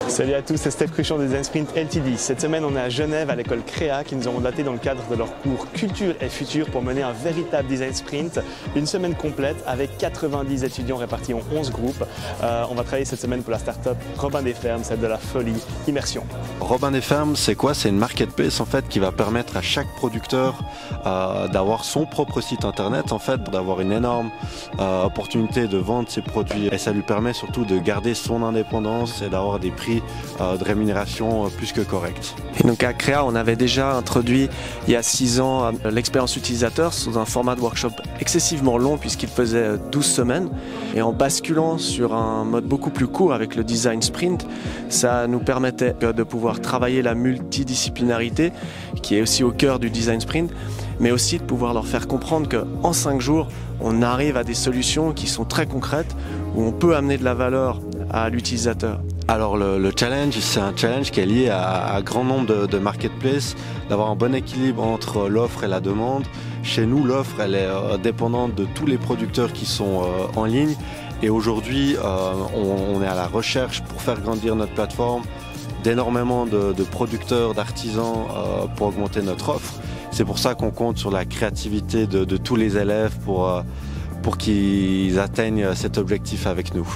Salut à tous, c'est Steph Cruchon de Design Sprint Ltd. Cette semaine, on est à Genève à l'école Créa qui nous ont mandaté dans le cadre de leur cours Culture et Futur pour mener un véritable Design Sprint. Une semaine complète avec 90 étudiants répartis en 11 groupes. On va travailler cette semaine pour la start-up Robin des Fermes, celle de la folie Immersion. Robin des Fermes, c'est quoi? C'est une marketplace en fait qui va permettre à chaque producteur d'avoir son propre site internet en fait, d'avoir une énorme opportunité de vendre ses produits et ça lui permet surtout de garder son indépendance et d'avoir des prix de rémunération plus que corrects. Et donc à Créa, on avait déjà introduit il y a 6 ans l'expérience utilisateur sous un format de workshop excessivement long puisqu'il faisait 12 semaines. Et en basculant sur un mode beaucoup plus court avec le design sprint, ça nous permettait de pouvoir travailler la multidisciplinarité qui est aussi au cœur du design sprint, mais aussi de pouvoir leur faire comprendre qu'en 5 jours, on arrive à des solutions qui sont très concrètes où on peut amener de la valeur à l'utilisateur. Alors le challenge, c'est un challenge qui est lié à un grand nombre de marketplaces, d'avoir un bon équilibre entre l'offre et la demande. Chez nous, l'offre, elle est dépendante de tous les producteurs qui sont en ligne. Et aujourd'hui, on est à la recherche pour faire grandir notre plateforme d'énormément de producteurs, d'artisans pour augmenter notre offre. C'est pour ça qu'on compte sur la créativité de tous les élèves pour qu'ils atteignent cet objectif avec nous.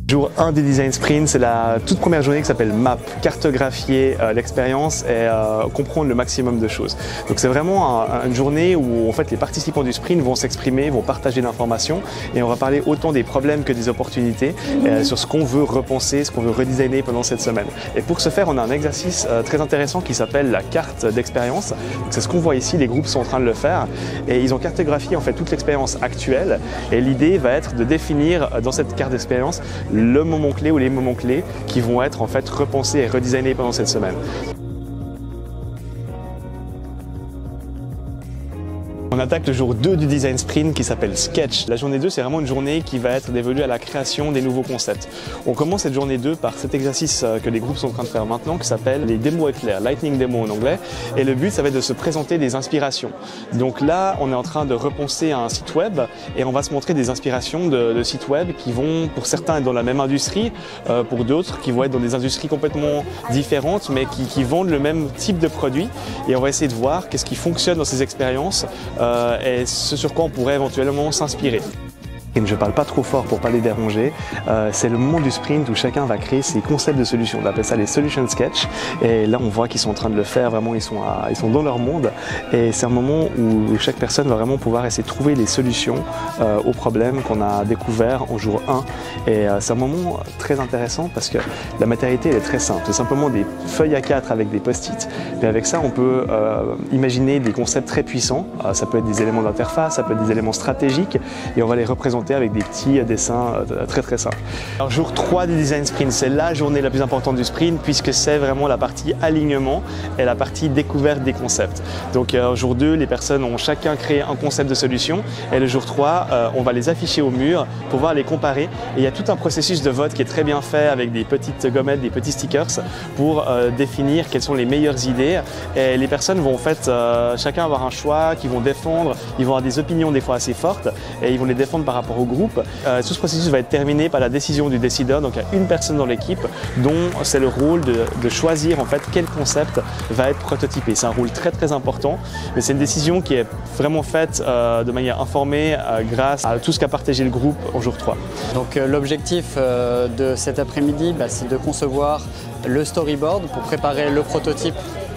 Jour 1 du Design Sprint, c'est la toute première journée qui s'appelle MAP, cartographier l'expérience et comprendre le maximum de choses. Donc c'est vraiment une journée où en fait, les participants du sprint vont s'exprimer, vont partager l'information et on va parler autant des problèmes que des opportunités sur ce qu'on veut repenser, ce qu'on veut redesigner pendant cette semaine. Et pour ce faire, on a un exercice très intéressant qui s'appelle la carte d'expérience. C'est ce qu'on voit ici, les groupes sont en train de le faire et ils ont cartographié en fait toute l'expérience actuelle et l'idée va être de définir dans cette carte d'expérience le moment clé ou les moments clés qui vont être en fait repensés et redesignés pendant cette semaine. On attaque le jour 2 du Design Sprint qui s'appelle Sketch. La journée 2, c'est vraiment une journée qui va être dévolue à la création des nouveaux concepts. On commence cette journée 2 par cet exercice que les groupes sont en train de faire maintenant qui s'appelle les démos éclairs, Lightning Demo en anglais. Et le but, ça va être de se présenter des inspirations. Donc là, on est en train de repenser un site web et on va se montrer des inspirations de sites web qui vont, pour certains, être dans la même industrie, pour d'autres, qui vont être dans des industries complètement différentes, mais qui vendent le même type de produit. Et on va essayer de voir qu'est-ce qui fonctionne dans ces expériences et ce sur quoi on pourrait éventuellement s'inspirer. Et je ne parle pas trop fort pour pas les déranger, c'est le moment du sprint où chacun va créer ses concepts de solutions. On appelle ça les solution sketch et là on voit qu'ils sont en train de le faire, vraiment ils sont dans leur monde et c'est un moment où chaque personne va vraiment pouvoir essayer de trouver les solutions aux problèmes qu'on a découverts en jour 1 et c'est un moment très intéressant parce que la matérialité elle est très simple, c'est simplement des feuilles A4 avec des post-it, mais avec ça on peut imaginer des concepts très puissants, ça peut être des éléments d'interface, ça peut être des éléments stratégiques et on va les représenter avec des petits dessins très simples. Alors jour 3 du Design Sprint, c'est la journée la plus importante du sprint puisque c'est vraiment la partie alignement et la partie découverte des concepts. Donc jour 2, les personnes ont chacun créé un concept de solution et le jour 3, on va les afficher au mur pour pouvoir les comparer. Et il y a tout un processus de vote qui est très bien fait avec des petites gommettes, des petits stickers pour définir quelles sont les meilleures idées. Et les personnes vont en fait chacun avoir un choix qu'ils vont défendre, ils vont avoir des opinions des fois assez fortes et ils vont les défendre par rapport au groupe. Tout ce processus va être terminé par la décision du décideur, donc il y a une personne dans l'équipe dont c'est le rôle de choisir en fait quel concept va être prototypé. C'est un rôle très important, mais c'est une décision qui est vraiment faite de manière informée grâce à tout ce qu'a partagé le groupe en jour 3. Donc l'objectif de cet après-midi, c'est de concevoir le storyboard pour préparer le prototype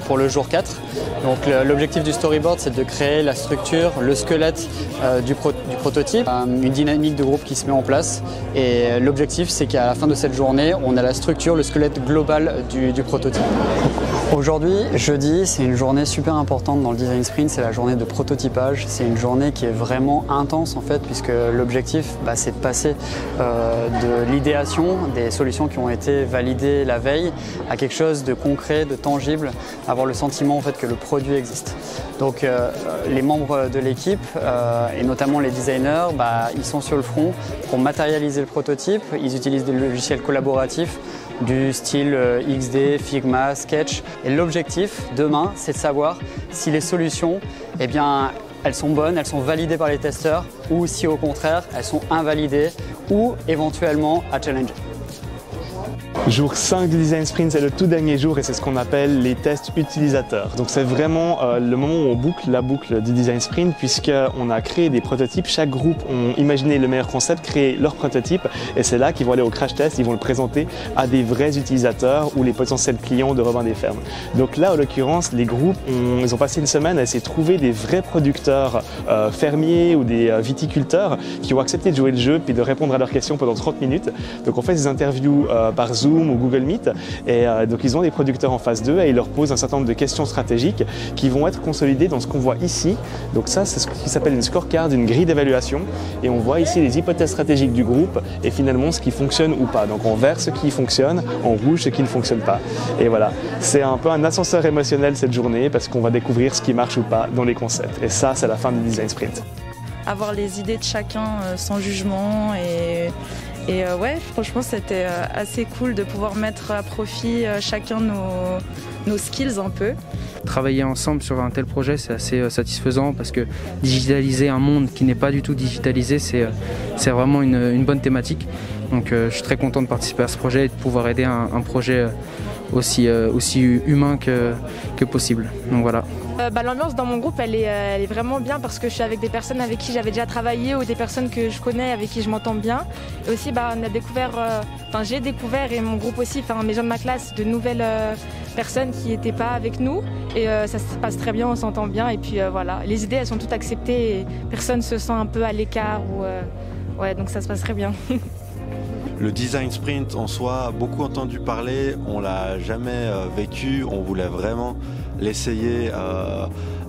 pour le jour 4. Donc l'objectif du storyboard, c'est de créer la structure, le squelette du prototype, une dynamique de groupe qui se met en place. Et l'objectif, c'est qu'à la fin de cette journée, on a la structure, le squelette global du prototype. Aujourd'hui, jeudi, c'est une journée super importante dans le Design Sprint, c'est la journée de prototypage. C'est une journée qui est vraiment intense en fait, puisque l'objectif, c'est de passer de l'idéation, des solutions qui ont été validées la veille, à quelque chose de concret, de tangible, avoir le sentiment en fait que le produit existe. Donc les membres de l'équipe et notamment les designers, ils sont sur le front pour matérialiser le prototype. Ils utilisent des logiciels collaboratifs du style XD, Figma, Sketch. Et l'objectif demain, c'est de savoir si les solutions, elles sont bonnes, elles sont validées par les testeurs ou si au contraire, elles sont invalidées ou éventuellement à challenger. Jour 5 du Design Sprint, c'est le tout dernier jour et c'est ce qu'on appelle les tests utilisateurs. Donc c'est vraiment le moment où on boucle la boucle du Design Sprint puisqu'on a créé des prototypes. Chaque groupe a imaginé le meilleur concept, créé leur prototype et c'est là qu'ils vont aller au crash test, ils vont le présenter à des vrais utilisateurs ou les potentiels clients de Robin des Fermes. Donc là, en l'occurrence, les groupes, ils ont passé une semaine à essayer de trouver des vrais producteurs fermiers ou des viticulteurs qui ont accepté de jouer le jeu puis de répondre à leurs questions pendant 30 minutes. Donc on fait des interviews par Zoom ou Google Meet et donc ils ont des producteurs en face d'eux et ils leur posent un certain nombre de questions stratégiques qui vont être consolidées dans ce qu'on voit ici. Donc ça, c'est ce qui s'appelle une scorecard, une grille d'évaluation et on voit ici les hypothèses stratégiques du groupe et finalement ce qui fonctionne ou pas. Donc en vert ce qui fonctionne, en rouge ce qui ne fonctionne pas. Et voilà, c'est un peu un ascenseur émotionnel cette journée parce qu'on va découvrir ce qui marche ou pas dans les concepts. Et ça, c'est la fin du Design Sprint. Avoir les idées de chacun sans jugement et ouais, franchement c'était assez cool de pouvoir mettre à profit chacun nos skills un peu. Travailler ensemble sur un tel projet, c'est assez satisfaisant parce que digitaliser un monde qui n'est pas du tout digitalisé, c'est vraiment une bonne thématique. Donc je suis très content de participer à ce projet et de pouvoir aider un projet aussi humain que possible. Donc voilà. L'ambiance dans mon groupe elle est vraiment bien parce que je suis avec des personnes avec qui j'avais déjà travaillé ou des personnes que je connais avec qui je m'entends bien. Et aussi on a découvert, j'ai découvert et mon groupe aussi, mes gens de ma classe, de nouvelles personnes qui n'étaient pas avec nous et ça se passe très bien, on s'entend bien et puis voilà, les idées elles sont toutes acceptées et personne se sent un peu à l'écart ou ouais, donc ça se passe très bien. Le Design Sprint en soi, beaucoup entendu parler, on l'a jamais vécu, on voulait vraiment l'essayer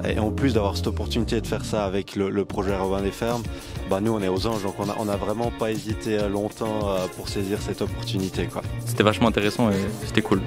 et en plus d'avoir cette opportunité de faire ça avec le projet Robin des Fermes, nous on est aux anges donc on a vraiment pas hésité longtemps pour saisir cette opportunité, quoi. C'était vachement intéressant et c'était cool.